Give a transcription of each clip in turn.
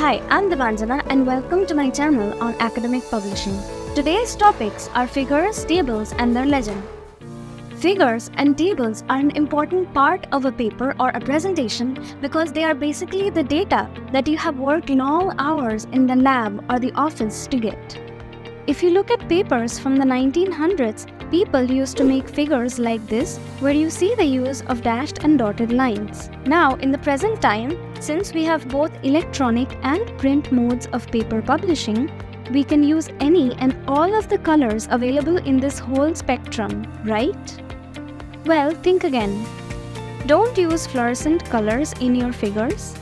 Hi, I'm Debanjana and welcome to my channel on academic publishing. Today's topics are figures, tables and their legend. Figures and tables are an important part of a paper or a presentation because they are basically the data that you have worked long hours in the lab or the office to get. If you look at papers from the 1900s, people used to make figures like this where you see the use of dashed and dotted lines. Now, in the present time, since we have both electronic and print modes of paper publishing, we can use any and all of the colors available in this whole spectrum, right? Well, think again. Don't use fluorescent colors in your figures.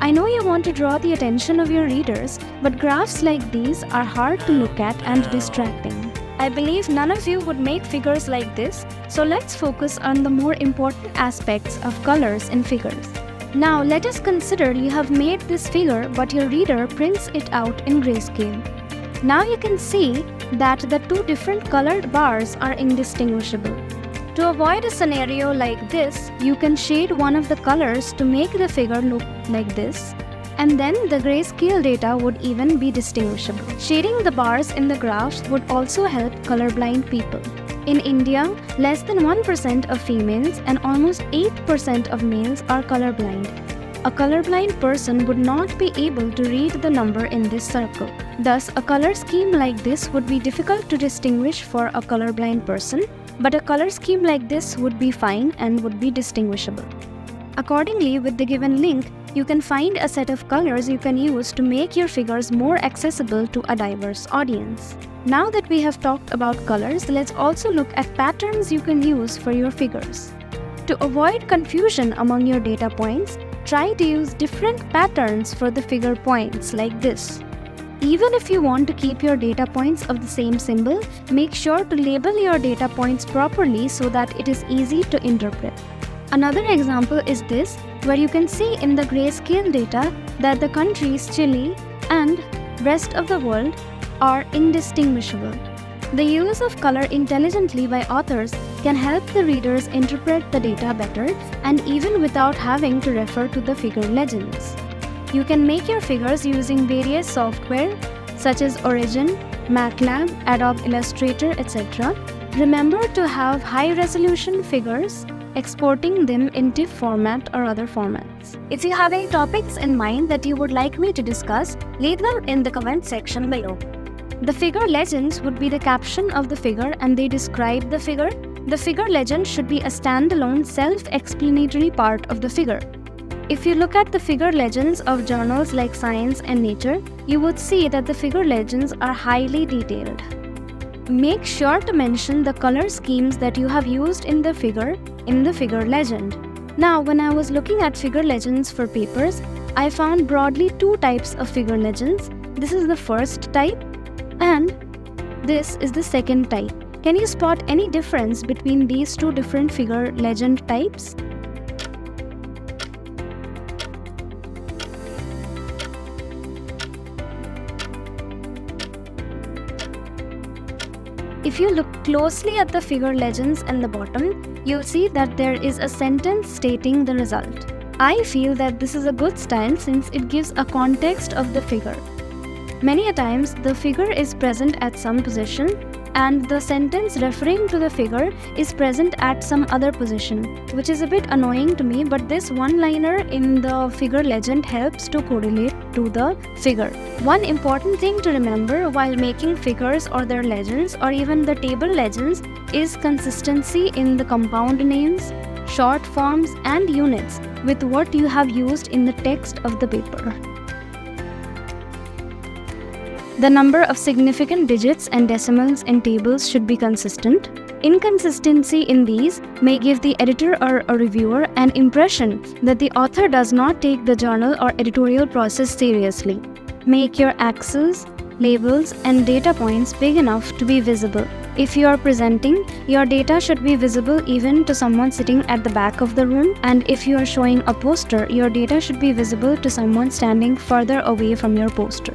I know you want to draw the attention of your readers, but graphs like these are hard to look at and distracting. I believe none of you would make figures like this, so let's focus on the more important aspects of colors in figures. Now let us consider you have made this figure but your reader prints it out in grayscale. Now you can see that the two different colored bars are indistinguishable. To avoid a scenario like this, you can shade one of the colors to make the figure look like this, and then the grayscale data would even be distinguishable. Shading the bars in the graphs would also help colorblind people. In India, less than 1% of females and almost 8% of males are colorblind. A colorblind person would not be able to read the number in this circle. Thus, a color scheme like this would be difficult to distinguish for a colorblind person, but a color scheme like this would be fine and would be distinguishable. Accordingly, with the given link, you can find a set of colors you can use to make your figures more accessible to a diverse audience. Now that we have talked about colors, let's also look at patterns you can use for your figures. To avoid confusion among your data points, try to use different patterns for the figure points like this. Even if you want to keep your data points of the same symbol, make sure to label your data points properly so that it is easy to interpret. Another example is this, where you can see in the grayscale data that the countries Chile and rest of the world are indistinguishable. The use of color intelligently by authors can help the readers interpret the data better and even without having to refer to the figure legends. You can make your figures using various software such as Origin, MATLAB, Adobe Illustrator, etc. Remember to have high-resolution figures, exporting them in TIFF format or other formats. If you have any topics in mind that you would like me to discuss, leave them in the comment section below. The figure legends would be the caption of the figure and they describe the figure. The figure legend should be a standalone, self-explanatory part of the figure. If you look at the figure legends of journals like Science and Nature, you would see that the figure legends are highly detailed. Make sure to mention the color schemes that you have used in the figure legend. Now, when I was looking at figure legends for papers, I found broadly two types of figure legends. This is the first type and this is the second type. Can you spot any difference between these two different figure legend types? If you look closely at the figure legends in the bottom, you'll see that there is a sentence stating the result. I feel that this is a good style since it gives a context of the figure. Many a times, the figure is present at some position and the sentence referring to the figure is present at some other position, which is a bit annoying to me, but this one-liner in the figure legend helps to correlate to the figure. One important thing to remember while making figures or their legends or even the table legends is consistency in the compound names, short forms and units with what you have used in the text of the paper. The number of significant digits and decimals in tables should be consistent. Inconsistency in these may give the editor or a reviewer an impression that the author does not take the journal or editorial process seriously. Make your axes, labels, and data points big enough to be visible. If you are presenting, your data should be visible even to someone sitting at the back of the room, and if you are showing a poster, your data should be visible to someone standing further away from your poster.